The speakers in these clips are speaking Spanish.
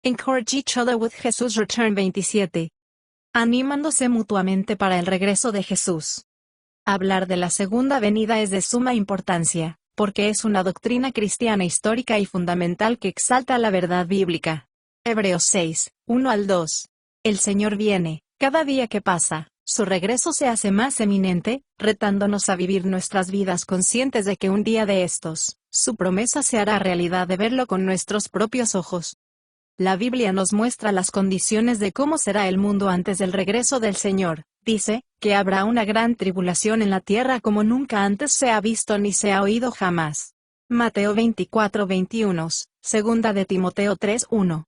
Encourage each other with Jesus Return 27. Animándose mutuamente para el regreso de Jesús. Hablar de la segunda venida es de suma importancia, porque es una doctrina cristiana histórica y fundamental que exalta la verdad bíblica. Hebreos 6, 1 al 2. El Señor viene, cada día que pasa, su regreso se hace más eminente, retándonos a vivir nuestras vidas conscientes de que un día de estos, su promesa se hará realidad de verlo con nuestros propios ojos. La Biblia nos muestra las condiciones de cómo será el mundo antes del regreso del Señor. Dice, que habrá una gran tribulación en la tierra como nunca antes se ha visto ni se ha oído jamás. Mateo 24:21, segunda de Timoteo 3:1.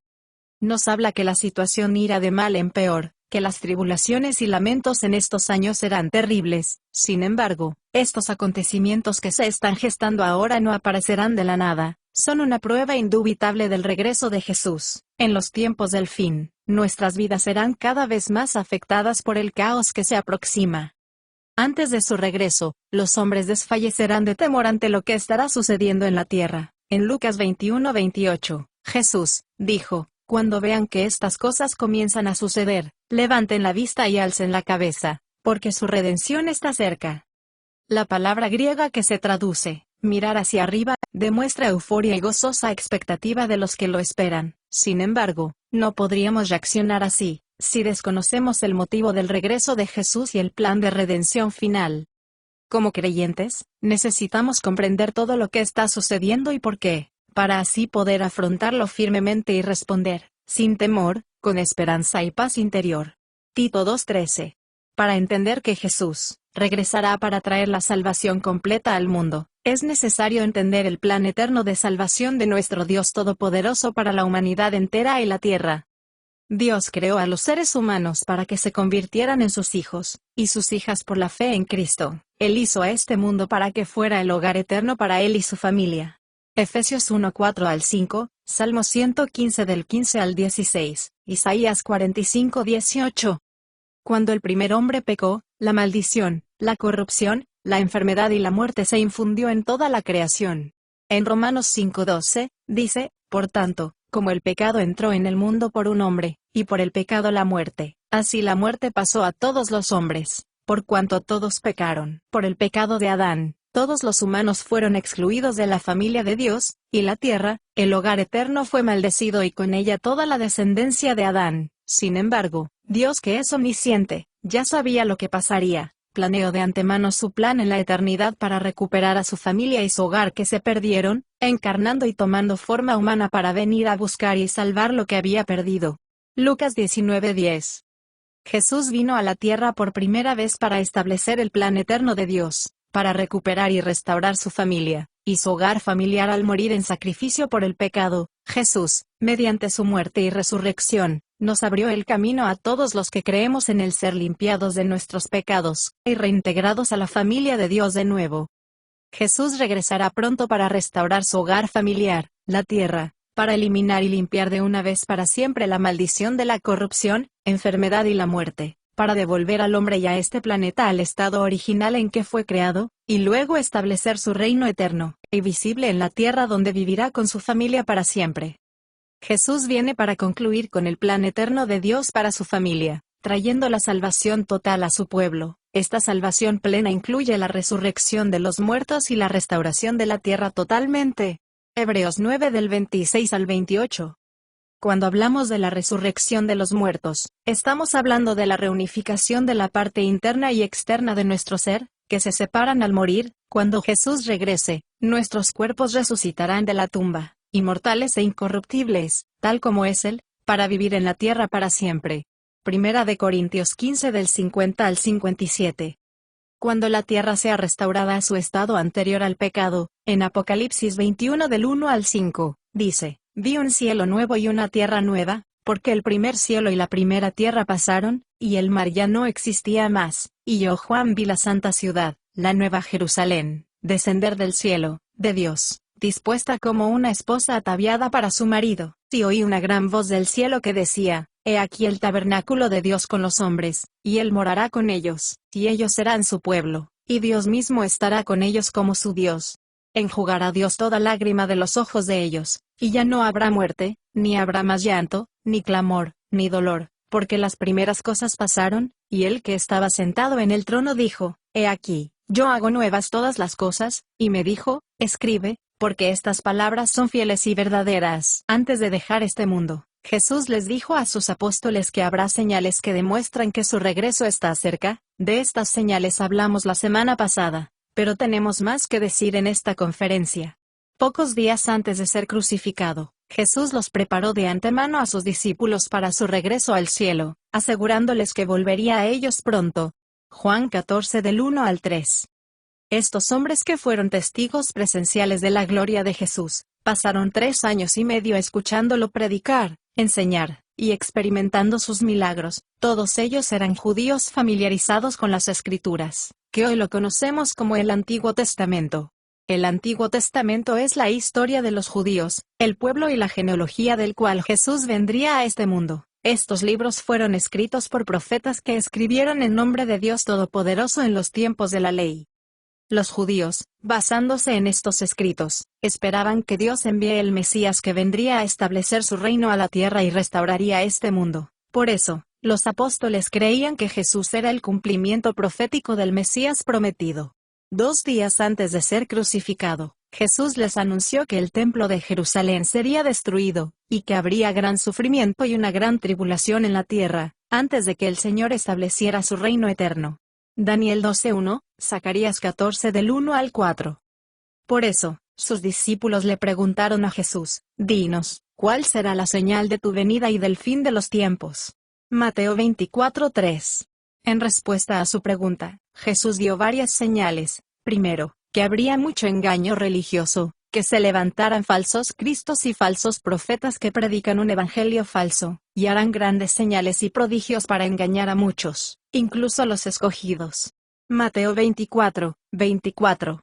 Nos habla que la situación irá de mal en peor, que las tribulaciones y lamentos en estos años serán terribles. Sin embargo, estos acontecimientos que se están gestando ahora no aparecerán de la nada. Son una prueba indubitable del regreso de Jesús. En los tiempos del fin, nuestras vidas serán cada vez más afectadas por el caos que se aproxima. Antes de su regreso, los hombres desfallecerán de temor ante lo que estará sucediendo en la tierra. En Lucas 21:28, Jesús dijo, cuando vean que estas cosas comienzan a suceder, levanten la vista y alcen la cabeza, porque su redención está cerca. La palabra griega que se traduce mirar hacia arriba, demuestra euforia y gozosa expectativa de los que lo esperan. Sin embargo, no podríamos reaccionar así, si desconocemos el motivo del regreso de Jesús y el plan de redención final. Como creyentes, necesitamos comprender todo lo que está sucediendo y por qué, para así poder afrontarlo firmemente y responder, sin temor, con esperanza y paz interior. Tito 2:13. Para entender que Jesús regresará para traer la salvación completa al mundo, es necesario entender el plan eterno de salvación de nuestro Dios Todopoderoso para la humanidad entera y la tierra. Dios creó a los seres humanos para que se convirtieran en sus hijos, y sus hijas por la fe en Cristo. Él hizo a este mundo para que fuera el hogar eterno para él y su familia. Efesios 1:4 al 5, Salmo 115 del 15 al 16, Isaías 45:18. Cuando el primer hombre pecó, la maldición, la corrupción, la enfermedad y la muerte se infundió en toda la creación. En Romanos 5:12, dice, por tanto, como el pecado entró en el mundo por un hombre, y por el pecado la muerte, así la muerte pasó a todos los hombres, por cuanto todos pecaron. Por el pecado de Adán, todos los humanos fueron excluidos de la familia de Dios, y la tierra, el hogar eterno fue maldecido y con ella toda la descendencia de Adán. Sin embargo, Dios que es omnisciente, ya sabía lo que pasaría. Planeó de antemano su plan en la eternidad para recuperar a su familia y su hogar que se perdieron, encarnando y tomando forma humana para venir a buscar y salvar lo que había perdido. Lucas 19:10. Jesús vino a la tierra por primera vez para establecer el plan eterno de Dios, para recuperar y restaurar su familia, y su hogar familiar al morir en sacrificio por el pecado. Jesús, mediante su muerte y resurrección, nos abrió el camino a todos los que creemos en el ser limpiados de nuestros pecados, y reintegrados a la familia de Dios de nuevo. Jesús regresará pronto para restaurar su hogar familiar, la tierra, para eliminar y limpiar de una vez para siempre la maldición de la corrupción, enfermedad y la muerte, para devolver al hombre y a este planeta al estado original en que fue creado, y luego establecer su reino eterno, y visible en la tierra donde vivirá con su familia para siempre. Jesús viene para concluir con el plan eterno de Dios para su familia, trayendo la salvación total a su pueblo. Esta salvación plena incluye la resurrección de los muertos y la restauración de la tierra totalmente. Hebreos 9 del 26 al 28. Cuando hablamos de la resurrección de los muertos, estamos hablando de la reunificación de la parte interna y externa de nuestro ser, que se separan al morir. Cuando Jesús regrese, nuestros cuerpos resucitarán de la tumba, inmortales e incorruptibles, tal como es Él, para vivir en la tierra para siempre. Primera de Corintios 15 del 50 al 57. Cuando la tierra sea restaurada a su estado anterior al pecado, en Apocalipsis 21 del 1 al 5, dice, vi un cielo nuevo y una tierra nueva, porque el primer cielo y la primera tierra pasaron, y el mar ya no existía más, y yo Juan vi la santa ciudad, la nueva Jerusalén, descender del cielo, de Dios, dispuesta como una esposa ataviada para su marido, y oí una gran voz del cielo que decía, he aquí el tabernáculo de Dios con los hombres, y Él morará con ellos, y ellos serán su pueblo, y Dios mismo estará con ellos como su Dios. Enjugará Dios toda lágrima de los ojos de ellos, y ya no habrá muerte, ni habrá más llanto, ni clamor, ni dolor, porque las primeras cosas pasaron. Y el que estaba sentado en el trono dijo: He aquí, yo hago nuevas todas las cosas, y me dijo: Escribe, porque estas palabras son fieles y verdaderas. Antes de dejar este mundo, Jesús les dijo a sus apóstoles que habrá señales que demuestran que su regreso está cerca. De estas señales hablamos la semana pasada, pero tenemos más que decir en esta conferencia. Pocos días antes de ser crucificado, Jesús los preparó de antemano a sus discípulos para su regreso al cielo, asegurándoles que volvería a ellos pronto. Juan 14 del 1 al 3. Estos hombres que fueron testigos presenciales de la gloria de Jesús, pasaron 3 años y medio escuchándolo predicar, enseñar, y experimentando sus milagros. Todos ellos eran judíos familiarizados con las Escrituras, que hoy lo conocemos como el Antiguo Testamento. El Antiguo Testamento es la historia de los judíos, el pueblo y la genealogía del cual Jesús vendría a este mundo. Estos libros fueron escritos por profetas que escribieron en nombre de Dios Todopoderoso en los tiempos de la ley. Los judíos, basándose en estos escritos, esperaban que Dios envíe el Mesías que vendría a establecer su reino a la tierra y restauraría este mundo. Por eso, los apóstoles creían que Jesús era el cumplimiento profético del Mesías prometido. 2 días antes de ser crucificado, Jesús les anunció que el templo de Jerusalén sería destruido, y que habría gran sufrimiento y una gran tribulación en la tierra, antes de que el Señor estableciera su reino eterno. Daniel 12:1, Zacarías 14 del 1 al 4. Por eso, sus discípulos le preguntaron a Jesús: Dinos, ¿cuál será la señal de tu venida y del fin de los tiempos? Mateo 24:3. En respuesta a su pregunta, Jesús dio varias señales. Primero, que habría mucho engaño religioso, que se levantaran falsos cristos y falsos profetas que predican un evangelio falso, y harán grandes señales y prodigios para engañar a muchos, incluso a los escogidos. Mateo 24:24.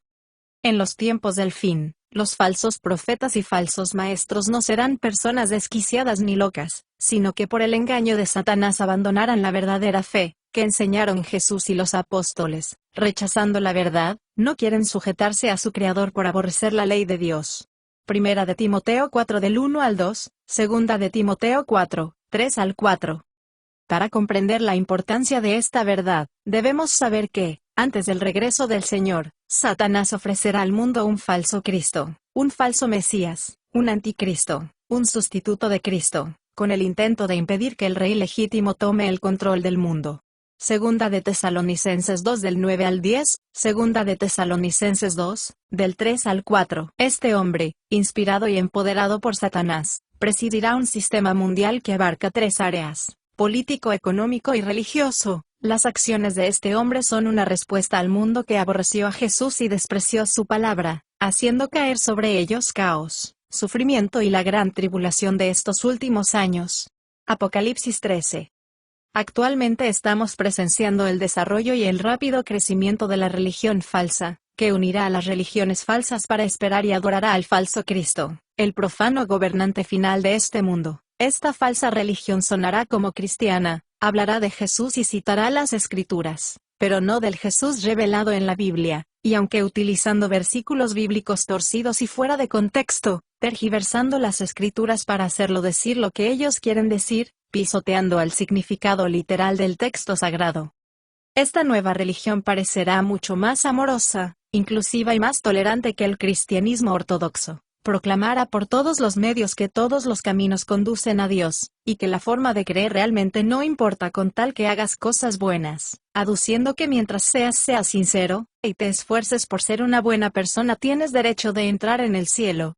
En los tiempos del fin, los falsos profetas y falsos maestros no serán personas desquiciadas ni locas, sino que por el engaño de Satanás abandonarán la verdadera fe que enseñaron Jesús y los apóstoles. Rechazando la verdad, no quieren sujetarse a su Creador por aborrecer la ley de Dios. Primera de Timoteo 4 del 1 al 2, Segunda de Timoteo 4, 3 al 4. Para comprender la importancia de esta verdad, debemos saber que, antes del regreso del Señor, Satanás ofrecerá al mundo un falso Cristo, un falso Mesías, un anticristo, un sustituto de Cristo, con el intento de impedir que el Rey legítimo tome el control del mundo. Segunda de Tesalonicenses 2 del 9 al 10, Segunda de Tesalonicenses 2, del 3 al 4. Este hombre, inspirado y empoderado por Satanás, presidirá un sistema mundial que abarca 3 áreas: político, económico y religioso. Las acciones de este hombre son una respuesta al mundo que aborreció a Jesús y despreció su palabra, haciendo caer sobre ellos caos, sufrimiento y la gran tribulación de estos últimos años. Apocalipsis 13. Actualmente estamos presenciando el desarrollo y el rápido crecimiento de la religión falsa, que unirá a las religiones falsas para esperar y adorará al falso Cristo, el profano gobernante final de este mundo. Esta falsa religión sonará como cristiana, hablará de Jesús y citará las Escrituras, pero no del Jesús revelado en la Biblia, y aunque utilizando versículos bíblicos torcidos y fuera de contexto, tergiversando las Escrituras para hacerlo decir lo que ellos quieren decir, pisoteando al significado literal del texto sagrado. Esta nueva religión parecerá mucho más amorosa, inclusiva y más tolerante que el cristianismo ortodoxo. Proclamará por todos los medios que todos los caminos conducen a Dios, y que la forma de creer realmente no importa con tal que hagas cosas buenas, aduciendo que mientras seas sincero, y te esfuerces por ser una buena persona tienes derecho de entrar en el cielo.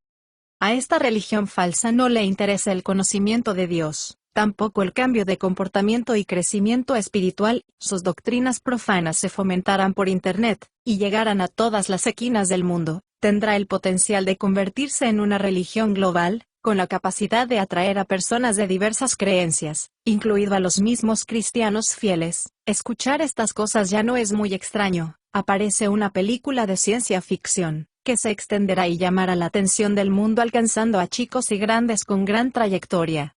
A esta religión falsa no le interesa el conocimiento de Dios, tampoco el cambio de comportamiento y crecimiento espiritual. Sus doctrinas profanas se fomentarán por Internet, y llegarán a todas las esquinas del mundo. Tendrá el potencial de convertirse en una religión global, con la capacidad de atraer a personas de diversas creencias, incluido a los mismos cristianos fieles. Escuchar estas cosas ya no es muy extraño. Aparece una película de ciencia ficción, que se extenderá y llamará la atención del mundo alcanzando a chicos y grandes con gran trayectoria.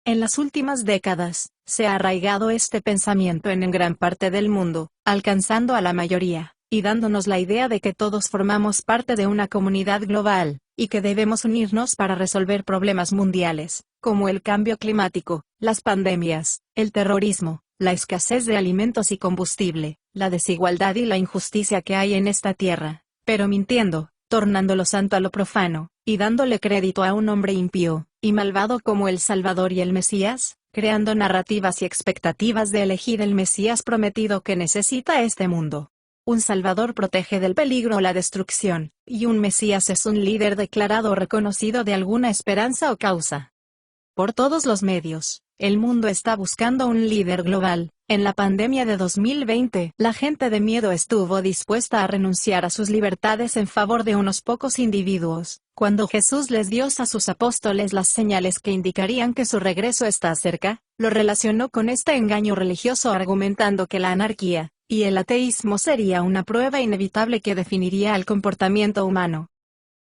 En las últimas décadas, se ha arraigado este pensamiento en gran parte del mundo, alcanzando a la mayoría, y dándonos la idea de que todos formamos parte de una comunidad global, y que debemos unirnos para resolver problemas mundiales, como el cambio climático, las pandemias, el terrorismo, la escasez de alimentos y combustible, la desigualdad y la injusticia que hay en esta tierra, pero mintiendo, tornando lo santo a lo profano, y dándole crédito a un hombre impío y malvado como el Salvador y el Mesías, creando narrativas y expectativas de elegir el Mesías prometido que necesita este mundo. Un Salvador protege del peligro o la destrucción, y un Mesías es un líder declarado o reconocido de alguna esperanza o causa. Por todos los medios, el mundo está buscando un líder global. En la pandemia de 2020, la gente de miedo estuvo dispuesta a renunciar a sus libertades en favor de unos pocos individuos. Cuando Jesús les dio a sus apóstoles las señales que indicarían que su regreso está cerca, lo relacionó con este engaño religioso argumentando que la anarquía y el ateísmo sería una prueba inevitable que definiría el comportamiento humano.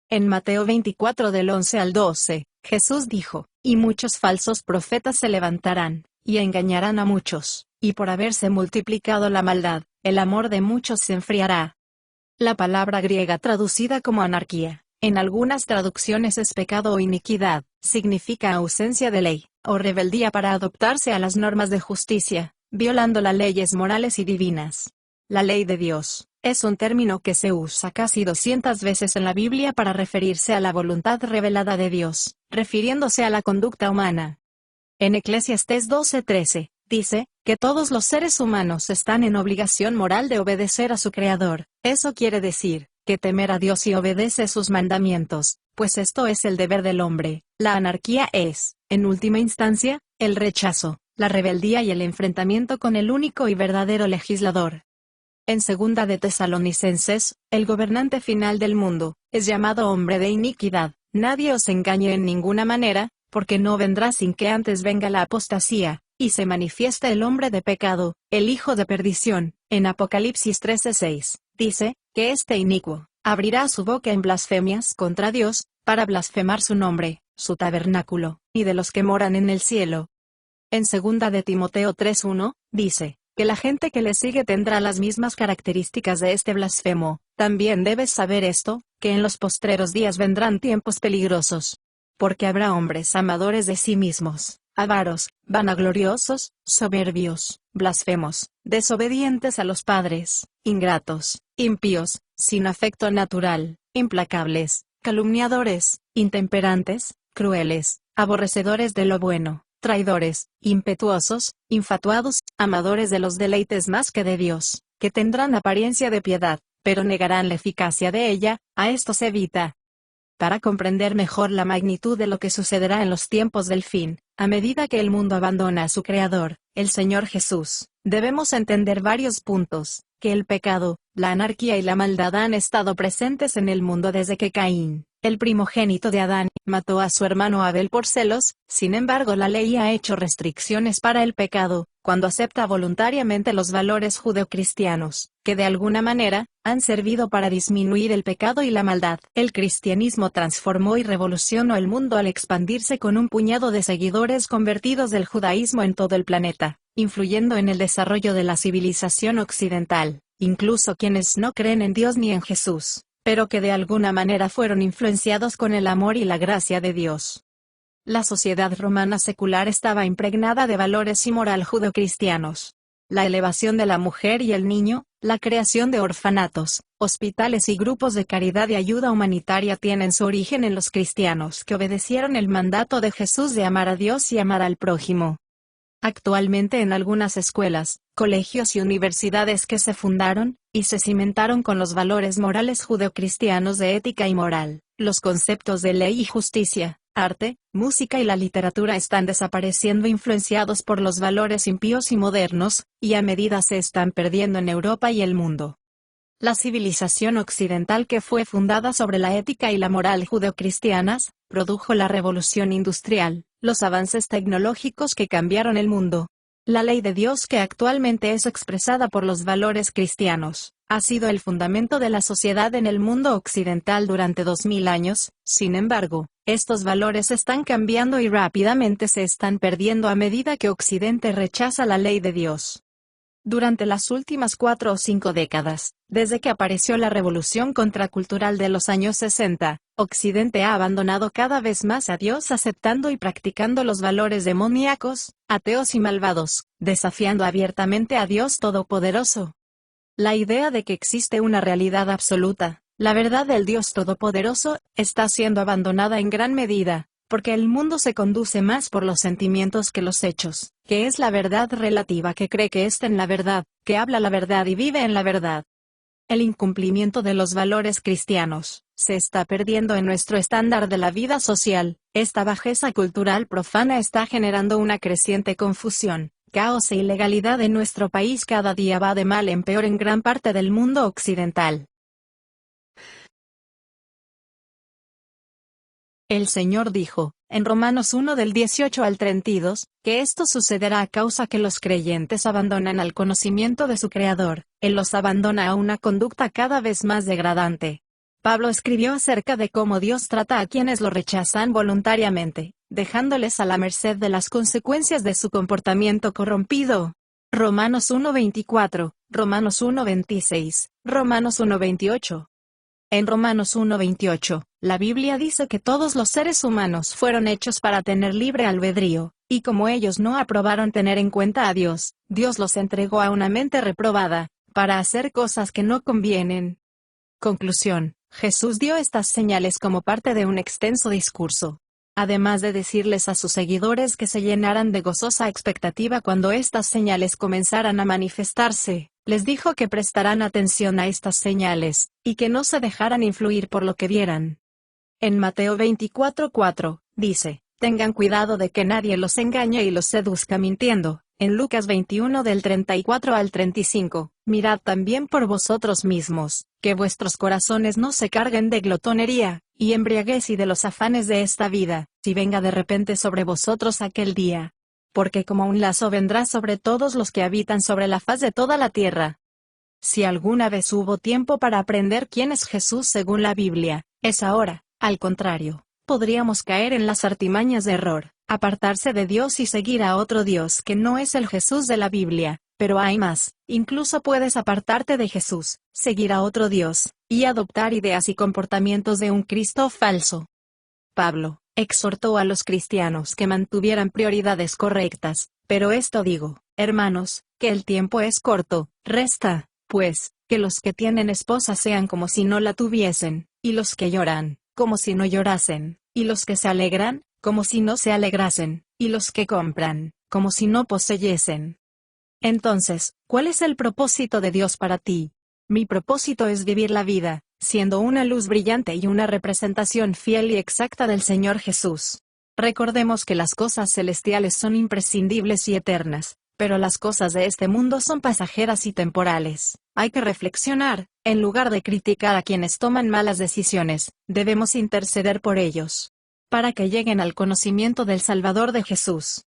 En Mateo 24 del 11 al 12, Jesús dijo, y muchos falsos profetas se levantarán, y engañarán a muchos, y por haberse multiplicado la maldad, el amor de muchos se enfriará. La palabra griega traducida como anarquía, en algunas traducciones es pecado o iniquidad, significa ausencia de ley, o rebeldía para adoptarse a las normas de justicia, violando las leyes morales y divinas. La ley de Dios es un término que se usa casi 200 veces en la Biblia para referirse a la voluntad revelada de Dios, refiriéndose a la conducta humana. En Eclesiastés 12:13, dice, que todos los seres humanos están en obligación moral de obedecer a su Creador. Eso quiere decir, que temer a Dios y obedecer sus mandamientos, pues esto es el deber del hombre. La anarquía es, en última instancia, el rechazo, la rebeldía y el enfrentamiento con el único y verdadero legislador. En 2 de Tesalonicenses, el gobernante final del mundo, es llamado hombre de iniquidad. Nadie os engañe en ninguna manera, porque no vendrá sin que antes venga la apostasía, y se manifieste el hombre de pecado, el hijo de perdición. En Apocalipsis 13:6, dice, que este inicuo, abrirá su boca en blasfemias contra Dios, para blasfemar su nombre, su tabernáculo, y de los que moran en el cielo. En 2 de Timoteo 3:1, dice, que la gente que le sigue tendrá las mismas características de este blasfemo. También debes saber esto, que en los postreros días vendrán tiempos peligrosos. Porque habrá hombres amadores de sí mismos, avaros, vanagloriosos, soberbios, blasfemos, desobedientes a los padres, ingratos, impíos, sin afecto natural, implacables, calumniadores, intemperantes, crueles, aborrecedores de lo bueno, traidores, impetuosos, infatuados, amadores de los deleites más que de Dios, que tendrán apariencia de piedad, pero negarán la eficacia de ella. A estos evita. Para comprender mejor la magnitud de lo que sucederá en los tiempos del fin, a medida que el mundo abandona a su Creador, el Señor Jesús, debemos entender varios puntos, que el pecado, la anarquía y la maldad han estado presentes en el mundo desde que Caín, el primogénito de Adán, mató a su hermano Abel por celos. Sin embargo, la ley ha hecho restricciones para el pecado, cuando acepta voluntariamente los valores judeocristianos, que de alguna manera, han servido para disminuir el pecado y la maldad. El cristianismo transformó y revolucionó el mundo al expandirse con un puñado de seguidores convertidos del judaísmo en todo el planeta, influyendo en el desarrollo de la civilización occidental, incluso quienes no creen en Dios ni en Jesús, pero que de alguna manera fueron influenciados con el amor y la gracia de Dios. La sociedad romana secular estaba impregnada de valores y moral judeocristianos. La elevación de la mujer y el niño, la creación de orfanatos, hospitales y grupos de caridad y ayuda humanitaria tienen su origen en los cristianos que obedecieron el mandato de Jesús de amar a Dios y amar al prójimo. Actualmente en algunas escuelas, colegios y universidades que se fundaron y se cimentaron con los valores morales judeocristianos de ética y moral, los conceptos de ley y justicia, arte, música y la literatura están desapareciendo influenciados por los valores impíos y modernos, y a medida se están perdiendo en Europa y el mundo. La civilización occidental, que fue fundada sobre la ética y la moral judeocristianas, produjo la revolución industrial, los avances tecnológicos que cambiaron el mundo. La ley de Dios, que actualmente es expresada por los valores cristianos, ha sido el fundamento de la sociedad en el mundo occidental durante 2000 años. Sin embargo, estos valores están cambiando y rápidamente se están perdiendo a medida que Occidente rechaza la ley de Dios. Durante las últimas 4 o 5 décadas, desde que apareció la revolución contracultural de los años 60, Occidente ha abandonado cada vez más a Dios aceptando y practicando los valores demoníacos, ateos y malvados, desafiando abiertamente a Dios Todopoderoso. La idea de que existe una realidad absoluta, la verdad del Dios Todopoderoso, está siendo abandonada en gran medida, porque el mundo se conduce más por los sentimientos que los hechos, que es la verdad relativa que cree que está en la verdad, que habla la verdad y vive en la verdad. El incumplimiento de los valores cristianos se está perdiendo en nuestro estándar de la vida social. Esta bajeza cultural profana está generando una creciente confusión, caos e ilegalidad en nuestro país. Cada día va de mal en peor en gran parte del mundo occidental. El Señor dijo, en Romanos 1 del 18 al 32, que esto sucederá a causa que los creyentes abandonan al conocimiento de su Creador. Él los abandona a una conducta cada vez más degradante. Pablo escribió acerca de cómo Dios trata a quienes lo rechazan voluntariamente, dejándoles a la merced de las consecuencias de su comportamiento corrompido. Romanos 1:24, Romanos 1:26, Romanos 1:28. En Romanos 1:28, la Biblia dice que todos los seres humanos fueron hechos para tener libre albedrío, y como ellos no aprobaron tener en cuenta a Dios, Dios los entregó a una mente reprobada, para hacer cosas que no convienen. Conclusión: Jesús dio estas señales como parte de un extenso discurso. Además de decirles a sus seguidores que se llenaran de gozosa expectativa cuando estas señales comenzaran a manifestarse, les dijo que prestaran atención a estas señales, y que no se dejaran influir por lo que vieran. En Mateo 24:4, dice, tengan cuidado de que nadie los engañe y los seduzca mintiendo. En Lucas 21 del 34 al 35, mirad también por vosotros mismos, que vuestros corazones no se carguen de glotonería, y embriaguez y de los afanes de esta vida, si venga de repente sobre vosotros aquel día. Porque como un lazo vendrá sobre todos los que habitan sobre la faz de toda la tierra. Si alguna vez hubo tiempo para aprender quién es Jesús según la Biblia, es ahora. Al contrario, podríamos caer en las artimañas de error, apartarse de Dios y seguir a otro Dios que no es el Jesús de la Biblia, pero hay más, incluso puedes apartarte de Jesús, seguir a otro Dios, y adoptar ideas y comportamientos de un Cristo falso. Pablo exhortó a los cristianos que mantuvieran prioridades correctas, pero esto digo, hermanos, que el tiempo es corto, resta, pues, que los que tienen esposa sean como si no la tuviesen, y los que lloran, como si no llorasen, y los que se alegran, como si no se alegrasen, y los que compran, como si no poseyesen. Entonces, ¿cuál es el propósito de Dios para ti? Mi propósito es vivir la vida, siendo una luz brillante y una representación fiel y exacta del Señor Jesús. Recordemos que las cosas celestiales son imprescindibles y eternas, pero las cosas de este mundo son pasajeras y temporales. Hay que reflexionar, en lugar de criticar a quienes toman malas decisiones, debemos interceder por ellos, para que lleguen al conocimiento del Salvador de Jesús.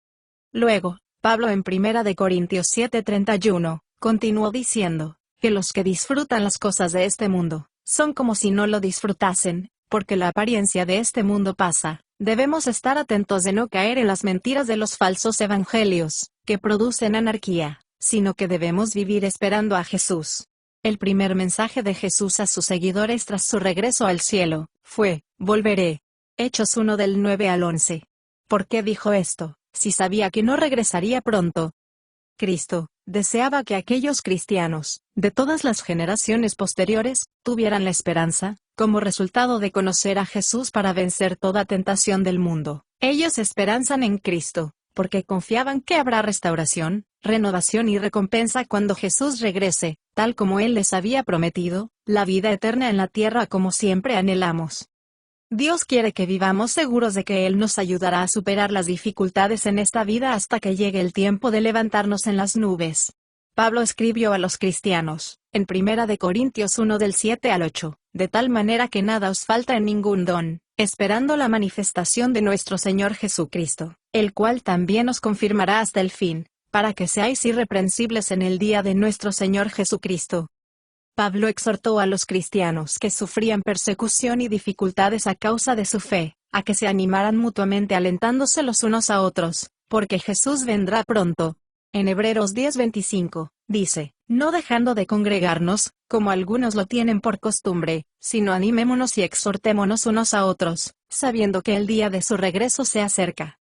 Luego, Pablo en 1 Corintios 7:31, continuó diciendo, que los que disfrutan las cosas de este mundo, son como si no lo disfrutasen, porque la apariencia de este mundo pasa. Debemos estar atentos de no caer en las mentiras de los falsos evangelios, que producen anarquía, sino que debemos vivir esperando a Jesús. El primer mensaje de Jesús a sus seguidores tras su regreso al cielo, fue, volveré. Hechos 1 del 9 al 11. ¿Por qué dijo esto, si sabía que no regresaría pronto? Cristo deseaba que aquellos cristianos, de todas las generaciones posteriores, tuvieran la esperanza, como resultado de conocer a Jesús para vencer toda tentación del mundo. Ellos esperanzan en Cristo, porque confiaban que habrá restauración, renovación y recompensa cuando Jesús regrese, tal como Él les había prometido, la vida eterna en la tierra como siempre anhelamos. Dios quiere que vivamos seguros de que Él nos ayudará a superar las dificultades en esta vida hasta que llegue el tiempo de levantarnos en las nubes. Pablo escribió a los cristianos, en 1 Corintios 1 del 7 al 8, de tal manera que nada os falta en ningún don, esperando la manifestación de nuestro Señor Jesucristo, el cual también os confirmará hasta el fin, para que seáis irreprensibles en el día de nuestro Señor Jesucristo. Pablo exhortó a los cristianos que sufrían persecución y dificultades a causa de su fe, a que se animaran mutuamente alentándose los unos a otros, porque Jesús vendrá pronto. En Hebreos 10:25, Dice, no dejando de congregarnos, como algunos lo tienen por costumbre, sino animémonos y exhortémonos unos a otros, sabiendo que el día de su regreso se acerca.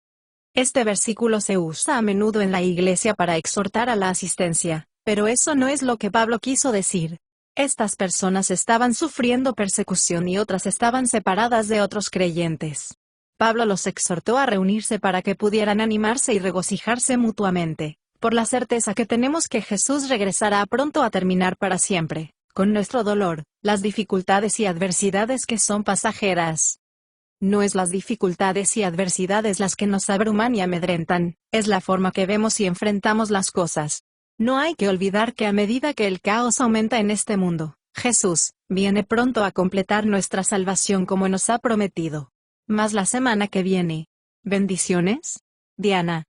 Este versículo se usa a menudo en la iglesia para exhortar a la asistencia, pero eso no es lo que Pablo quiso decir. Estas personas estaban sufriendo persecución y otras estaban separadas de otros creyentes. Pablo los exhortó a reunirse para que pudieran animarse y regocijarse mutuamente, por la certeza que tenemos que Jesús regresará pronto a terminar para siempre, con nuestro dolor, las dificultades y adversidades que son pasajeras. No es las dificultades y adversidades las que nos abruman y amedrentan, es la forma que vemos y enfrentamos las cosas. No hay que olvidar que a medida que el caos aumenta en este mundo, Jesús viene pronto a completar nuestra salvación como nos ha prometido. Más la semana que viene. Bendiciones. Diana.